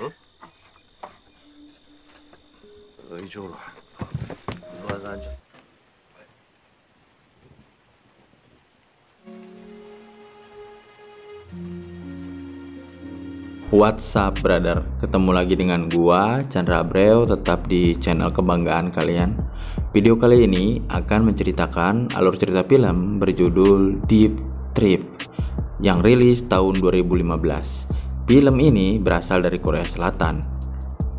嗯，没救了，乱安去。What's up brother, ketemu lagi dengan gua Chandra Abreu, tetap di channel kebanggaan kalian. Video kali ini akan menceritakan alur cerita film berjudul Deep Thrift yang rilis tahun 2015. Film ini berasal dari Korea Selatan.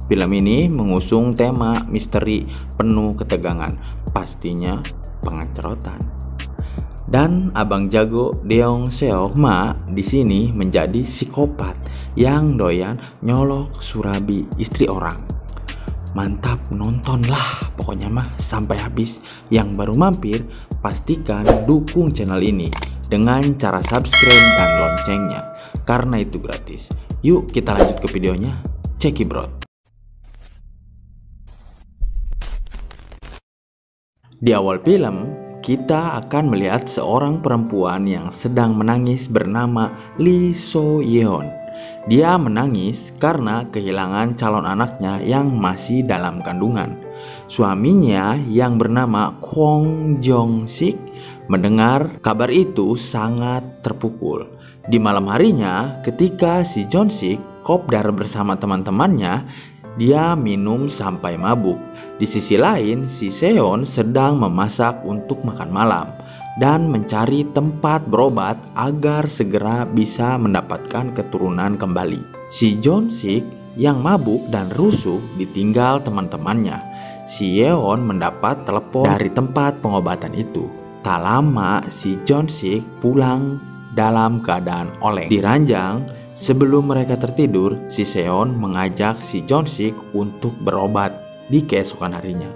Film ini mengusung tema misteri penuh ketegangan, pastinya pengancerotan. Dan Abang Jago Deong Seok Ma di sini menjadi psikopat yang doyan nyolok surabi istri orang. Mantap, nontonlah pokoknya mah sampai habis. Yang baru mampir, pastikan dukung channel ini dengan cara subscribe dan loncengnya, karena itu gratis. Yuk kita lanjut ke videonya, check it bro. Di awal film, kita akan melihat seorang perempuan yang sedang menangis bernama Lee So Yeon. Dia menangis karena kehilangan calon anaknya yang masih dalam kandungan. Suaminya yang bernama Kwon Jong Sik mendengar kabar itu sangat terpukul. Di malam harinya, ketika si Jong Sik kopdar bersama teman-temannya, dia minum sampai mabuk. Di sisi lain, si Seon sedang memasak untuk makan malam dan mencari tempat berobat agar segera bisa mendapatkan keturunan kembali. Si Jong Sik yang mabuk dan rusuh ditinggal teman-temannya. Si Yeon mendapat telepon dari tempat pengobatan itu. Tak lama si Jong Sik pulang dalam keadaan oleng. Di ranjang, sebelum mereka tertidur, si Seon mengajak si Jong Sik untuk berobat di keesokan harinya.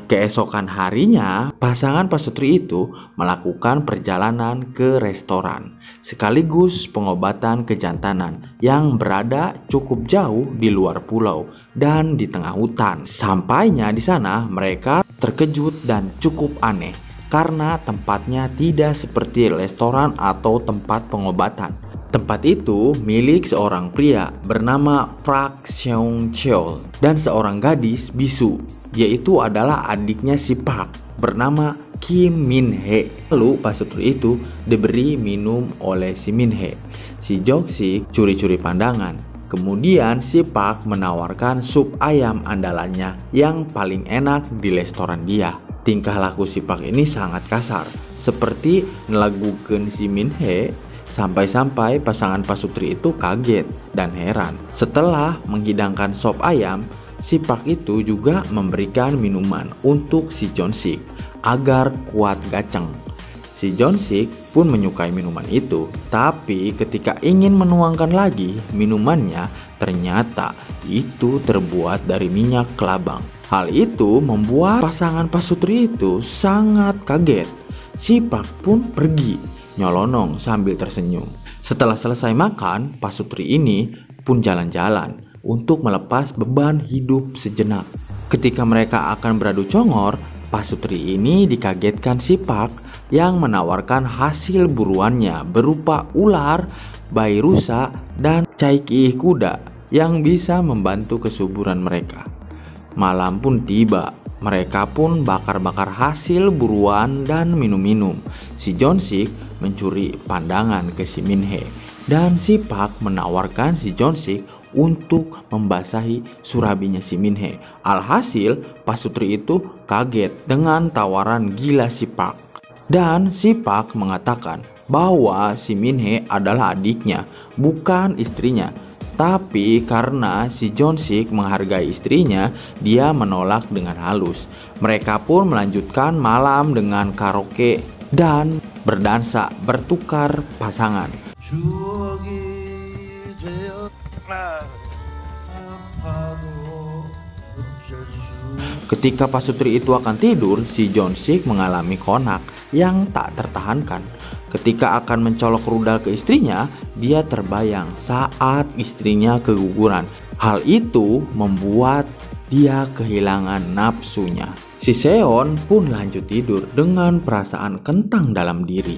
Keesokan harinya, pasangan pasutri itu melakukan perjalanan ke restoran sekaligus pengobatan kejantanan yang berada cukup jauh di luar pulau dan di tengah hutan. Sampainya di sana, mereka terkejut dan cukup aneh karena tempatnya tidak seperti restoran atau tempat pengobatan. Tempat itu milik seorang pria bernama Park Seong Cheol dan seorang gadis bisu, yaitu adalah adiknya si Park bernama Kim Min Hee. Lalu pasutri itu diberi minum oleh si Min Hee. Si Jong Sik curi-curi pandangan. Kemudian si Park menawarkan sup ayam andalannya yang paling enak di restoran dia. Tingkah laku si Park ini sangat kasar, seperti nelagukeun si Min Hee. Sampai-sampai pasangan pasutri itu kaget dan heran. Setelah menghidangkan sop ayam, si Park itu juga memberikan minuman untuk si Jong Sik agar kuat gaceng. Si Jong Sik pun menyukai minuman itu, tapi ketika ingin menuangkan lagi minumannya, ternyata itu terbuat dari minyak kelabang. Hal itu membuat pasangan pasutri itu sangat kaget. Si Park pun pergi nyolonong sambil tersenyum. Setelah selesai makan, pasutri ini pun jalan-jalan untuk melepas beban hidup sejenak. Ketika mereka akan beradu congor, pasutri ini dikagetkan si Park yang menawarkan hasil buruannya berupa ular, bayi rusa, dan caiki kuda yang bisa membantu kesuburan mereka. Malam pun tiba. Mereka pun bakar-bakar hasil buruan dan minum-minum. Si Jong Sik mencuri pandangan ke si Min Hee dan si Park menawarkan si Jong Sik untuk membasahi surabinya si Min Hee. Alhasil pasutri itu kaget dengan tawaran gila si Park, dan si Park mengatakan bahwa si Min Hee adalah adiknya, bukan istrinya. Tapi karena si Jong Sik menghargai istrinya, dia menolak dengan halus. Mereka pun melanjutkan malam dengan karaoke dan berdansa bertukar pasangan. Ketika pasutri itu akan tidur, si Jong Sik mengalami konak yang tak tertahankan. Ketika akan mencolok rudal ke istrinya, dia terbayang saat istrinya keguguran. Hal itu membuat dia kehilangan nafsunya. Si Seon pun lanjut tidur dengan perasaan kentang dalam diri.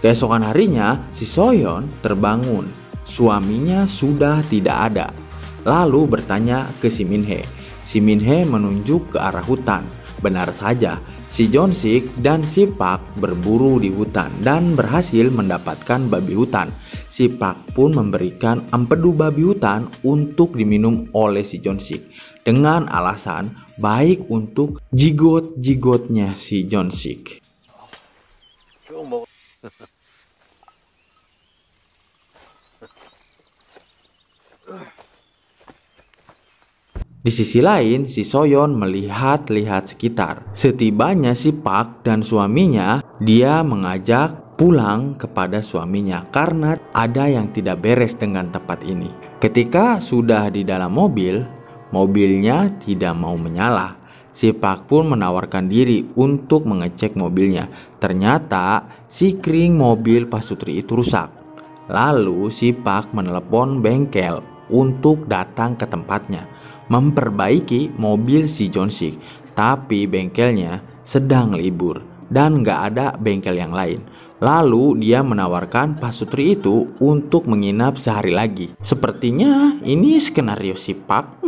Keesokan harinya, si Soyeon terbangun. Suaminya sudah tidak ada. Lalu bertanya ke si Min-hee. Si Min-hee menunjuk ke arah hutan. Benar saja, si Jeon-sik dan si Park berburu di hutan dan berhasil mendapatkan babi hutan. Si Park pun memberikan empedu babi hutan untuk diminum oleh si Jeon-sik dengan alasan baik untuk jigot-jigotnya si Jeon-sik. Di sisi lain, si Soyeon melihat-lihat sekitar. Setibanya si Park dan suaminya, dia mengajak pulang kepada suaminya karena ada yang tidak beres dengan tempat ini. Ketika sudah di dalam mobil, mobilnya tidak mau menyala. Si Park pun menawarkan diri untuk mengecek mobilnya. Ternyata si kring mobil pasutri itu rusak. Lalu si Park menelepon bengkel untuk datang ke tempatnya memperbaiki mobil si Jeon-sik, tapi bengkelnya sedang libur dan nggak ada bengkel yang lain. Lalu dia menawarkan pasutri itu untuk menginap sehari lagi. Sepertinya ini skenario si Park.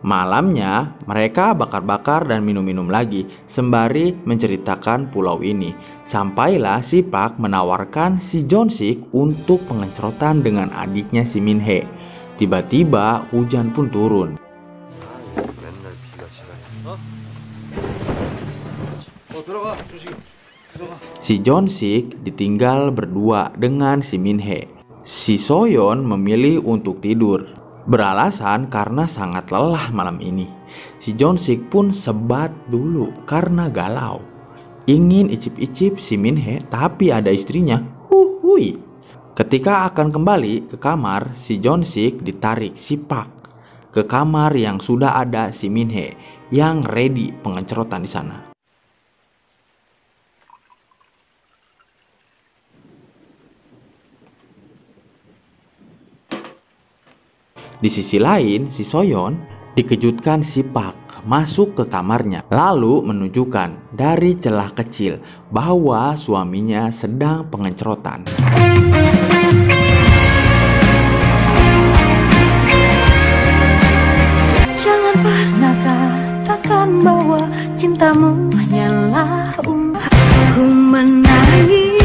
Malamnya mereka bakar-bakar dan minum-minum lagi sembari menceritakan pulau ini. Sampailah si Park menawarkan si Jeon-sik untuk pengecotan dengan adiknya si Min-hee. Tiba-tiba hujan pun turun. Si Jeon-sik ditinggal berdua dengan si Min-hee. Si Soyeon memilih untuk tidur, beralasan karena sangat lelah malam ini. Si Jeon-sik pun sebat dulu karena galau. Ingin icip-icip si Min-hee tapi ada istrinya. Hui. Ketika akan kembali ke kamar, si Jeon-sik ditarik si Park ke kamar yang sudah ada si Min-hee yang ready pengecotan di sana. Di sisi lain, si Soyeon dikejutkan si Park masuk ke kamarnya lalu menunjukkan dari celah kecil bahwa suaminya sedang pengecotan. Jangan pernah katakan bahwa cintamu hanyalah ku menangis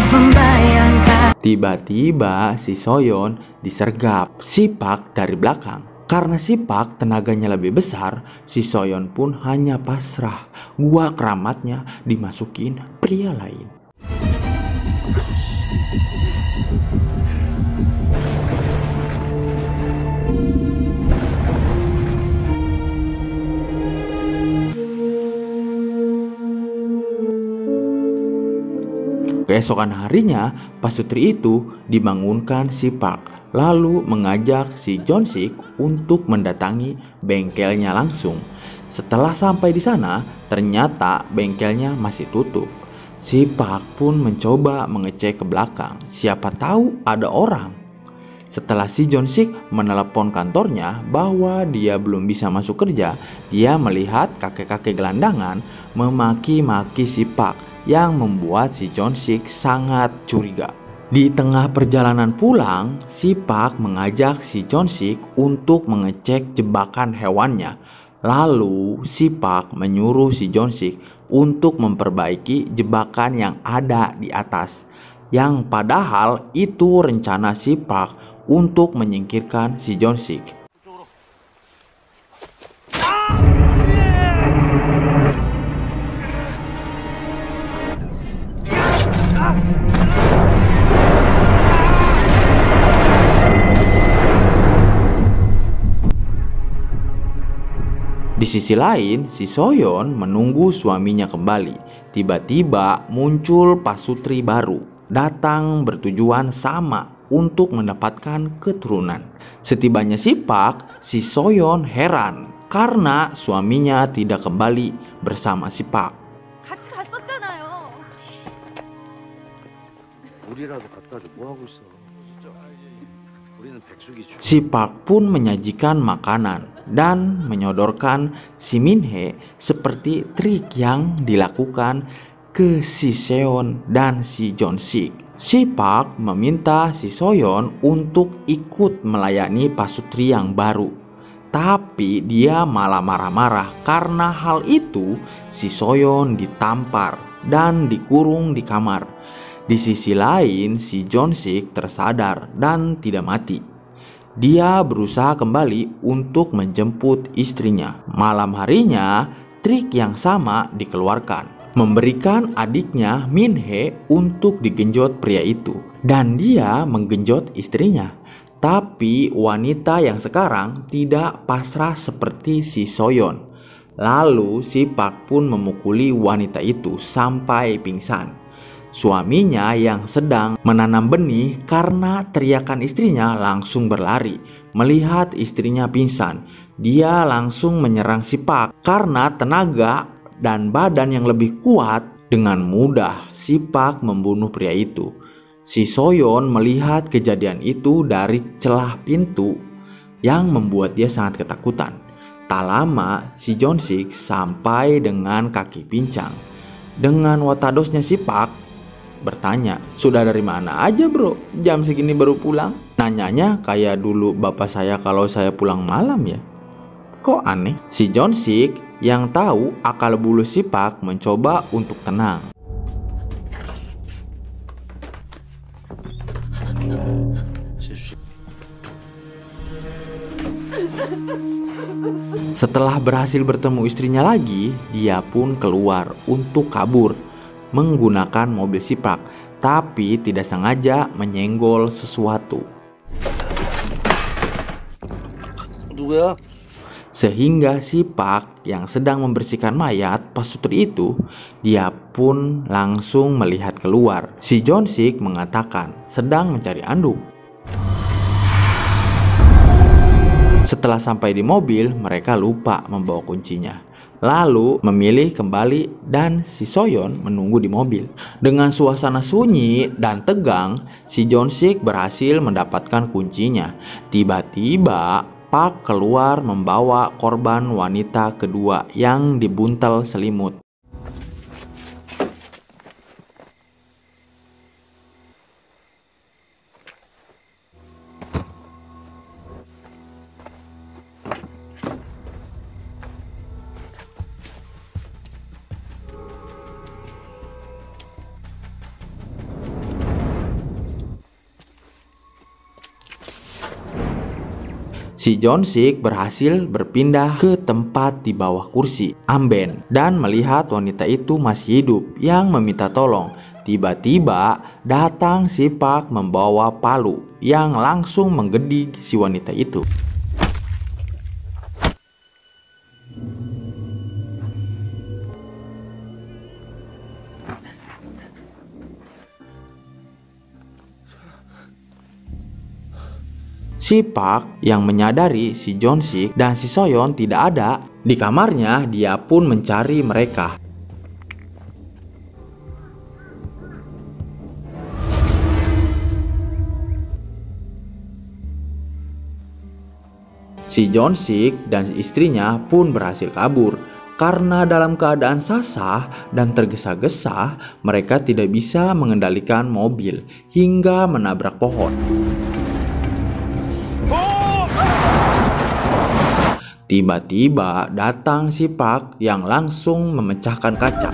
membayangkan. Tiba-tiba si Soyeon disergap si Park dari belakang. Karena si Park tenaganya lebih besar, si Soyeon pun hanya pasrah. Gua keramatnya dimasukin pria lain. Keesokan harinya, pasutri itu dibangunkan si Park, lalu mengajak si Jeon-sik untuk mendatangi bengkelnya langsung. Setelah sampai di sana, ternyata bengkelnya masih tutup. Si Park pun mencoba mengecek ke belakang, siapa tahu ada orang. Setelah si Jeon-sik menelepon kantornya bahwa dia belum bisa masuk kerja, dia melihat kakek-kakek gelandangan memaki-maki si Park yang membuat si Jeon-sik sangat curiga. Di tengah perjalanan pulang, si Park mengajak si Jeon-sik untuk mengecek jebakan hewannya. Lalu si Park menyuruh si Jeon-sik untuk memperbaiki jebakan yang ada di atas, yang padahal itu rencana si Park untuk menyingkirkan si Jeon-sik. Di sisi lain, si Soyeon menunggu suaminya kembali. Tiba-tiba muncul pasutri baru, datang bertujuan sama untuk mendapatkan keturunan. Setibanya si Park, si Soyeon heran karena suaminya tidak kembali bersama si Park. 같이 갔었잖아요. 물이라도 갖다 줘. 뭐 하고 있어? 진짜. 우리 우리는 백숙이죠. Si Park pun menyajikan makanan dan menyodorkan si Min-hee seperti trik yang dilakukan ke si Seon dan si Jong-sik. Si Park meminta si Soyeon untuk ikut melayani pasutri yang baru. Tapi dia malah marah-marah karena hal itu si Soyeon ditampar dan dikurung di kamar. Di sisi lain si Jong-sik tersadar dan tidak mati. Dia berusaha kembali untuk menjemput istrinya. Malam harinya, trik yang sama dikeluarkan. Memberikan adiknya Min-hee untuk digenjot pria itu. Dan dia menggenjot istrinya. Tapi wanita yang sekarang tidak pasrah seperti si Soyeon. Lalu si Park pun memukuli wanita itu sampai pingsan. Suaminya yang sedang menanam benih karena teriakan istrinya langsung berlari. Melihat istrinya pingsan, dia langsung menyerang si Park. Karena tenaga dan badan yang lebih kuat, dengan mudah si Park membunuh pria itu. Si Soyeon melihat kejadian itu dari celah pintu yang membuat dia sangat ketakutan. Tak lama si Jong-sik sampai dengan kaki pincang. Dengan watadosnya si Park bertanya, "Sudah dari mana aja bro? Jam segini baru pulang?" Nanyanya kayak dulu bapak saya kalau saya pulang malam ya. Kok aneh? Si Jong-sik yang tahu akal bulu si Park mencoba untuk tenang. Setelah berhasil bertemu istrinya lagi, dia pun keluar untuk kabur menggunakan mobil si Park, tapi tidak sengaja menyenggol sesuatu. 누구야? Sehingga si Park yang sedang membersihkan mayat pasutri itu, dia pun langsung melihat keluar. Si Jong-sik mengatakan sedang mencari anduk. Setelah sampai di mobil, mereka lupa membawa kuncinya. Lalu memilih kembali dan si Soyeon menunggu di mobil. Dengan suasana sunyi dan tegang, si Jong-sik berhasil mendapatkan kuncinya. Tiba-tiba Park keluar membawa korban wanita kedua yang dibuntel selimut. Si Jong-sik berhasil berpindah ke tempat di bawah kursi amben dan melihat wanita itu masih hidup yang meminta tolong. Tiba-tiba datang si Park membawa palu yang langsung menggedik si wanita itu. Si Park yang menyadari si Jong-sik dan si Soyeon tidak ada di kamarnya, dia pun mencari mereka. Si Jong-sik dan istrinya pun berhasil kabur. Karena dalam keadaan sasah dan tergesa-gesa, mereka tidak bisa mengendalikan mobil hingga menabrak pohon. Tiba-tiba datang si Park yang langsung memecahkan kaca.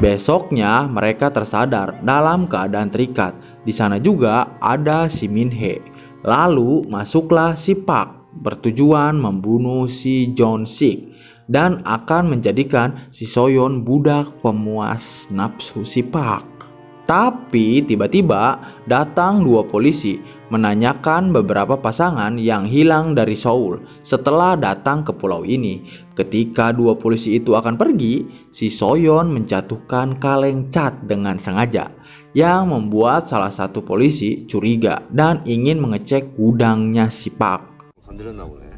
Besoknya mereka tersadar dalam keadaan terikat. Di sana juga ada si Min-hee. Lalu masuklah si Park bertujuan membunuh si Jong-sik dan akan menjadikan si Soyeon budak pemuas nafsu si Park. Tapi tiba-tiba datang dua polisi menanyakan beberapa pasangan yang hilang dari Seoul setelah datang ke pulau ini. Ketika dua polisi itu akan pergi, si Soyeon menjatuhkan kaleng cat dengan sengaja yang membuat salah satu polisi curiga dan ingin mengecek gudangnya si Park. 건드렸나 보네.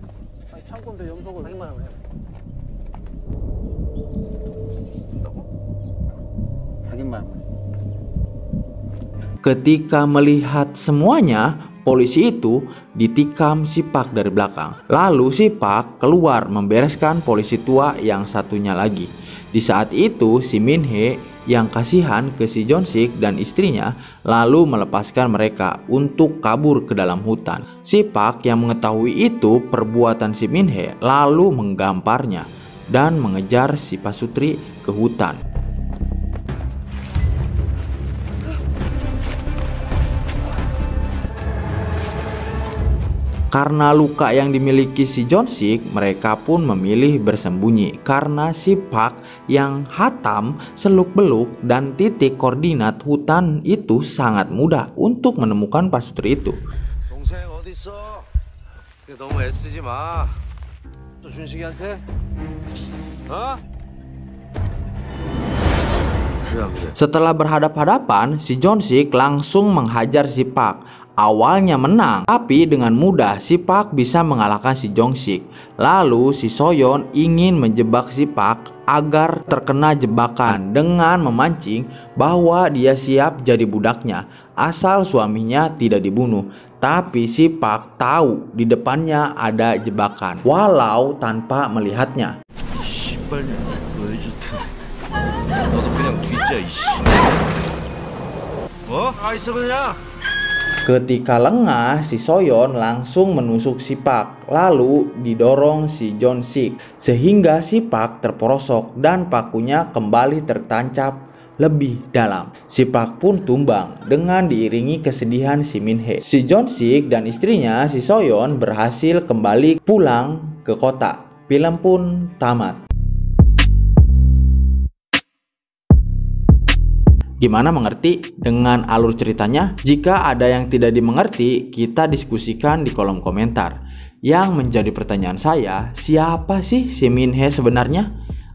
Ketika melihat semuanya, polisi itu ditikam si Pak dari belakang. Lalu si Pak keluar membereskan polisi tua yang satunya lagi. Di saat itu si Min Hee yang kasihan ke si Jon Sik dan istrinya lalu melepaskan mereka untuk kabur ke dalam hutan. Si Pak yang mengetahui itu perbuatan si Min Hee lalu menggamparnya dan mengejar si Pasutri ke hutan. Karena luka yang dimiliki si Jon Sik, mereka pun memilih bersembunyi karena si Pak yang hatam seluk-beluk dan titik koordinat hutan itu sangat mudah untuk menemukan pasutri itu. 동생 어디 있어? 너무 애쓰지 마. 또 준식이한테? 어? Setelah berhadap-hadapan, si Jon Sik langsung menghajar si Pak. Awalnya menang, tapi dengan mudah si Pak bisa mengalahkan si Jon Sik. Lalu si Soyeon ingin menjebak si Pak agar terkena jebakan dengan memancing bahwa dia siap jadi budaknya asal suaminya tidak dibunuh. Tapi si Pak tahu di depannya ada jebakan walau tanpa melihatnya. 신발냐? 왜 좋든. 너도 그냥 뒤져 이씨. 가 있어 그냥. Ketika lengah, si Soyeon langsung menusuk si Pak, lalu didorong si Jon Sik sehingga si Pak terperosok dan pakunya kembali tertancap lebih dalam. Si Pak pun tumbang dengan diiringi kesedihan si Min Hee. Si Jon Sik dan istrinya si Soyeon berhasil kembali pulang ke kota. Film pun tamat. Gimana mengerti dengan alur ceritanya? Jika ada yang tidak dimengerti, kita diskusikan di kolom komentar. Yang menjadi pertanyaan saya, siapa sih si Min Hee sebenarnya?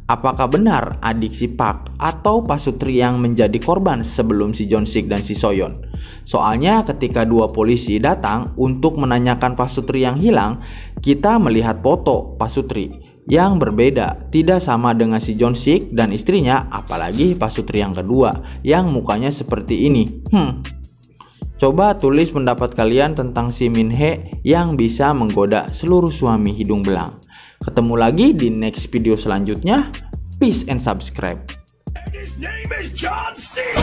Apakah benar adik si Pak atau pasutri yang menjadi korban sebelum si Jon Sik dan si Soyeon? Soalnya ketika dua polisi datang untuk menanyakan pasutri yang hilang, kita melihat foto pasutri yang berbeda, tidak sama dengan si Jon Sik dan istrinya, apalagi pasutri yang kedua yang mukanya seperti ini. Coba tulis pendapat kalian tentang si Min Hee yang bisa menggoda seluruh suami hidung belang. Ketemu lagi di next video selanjutnya. Peace and subscribe. His name is Jon Sik.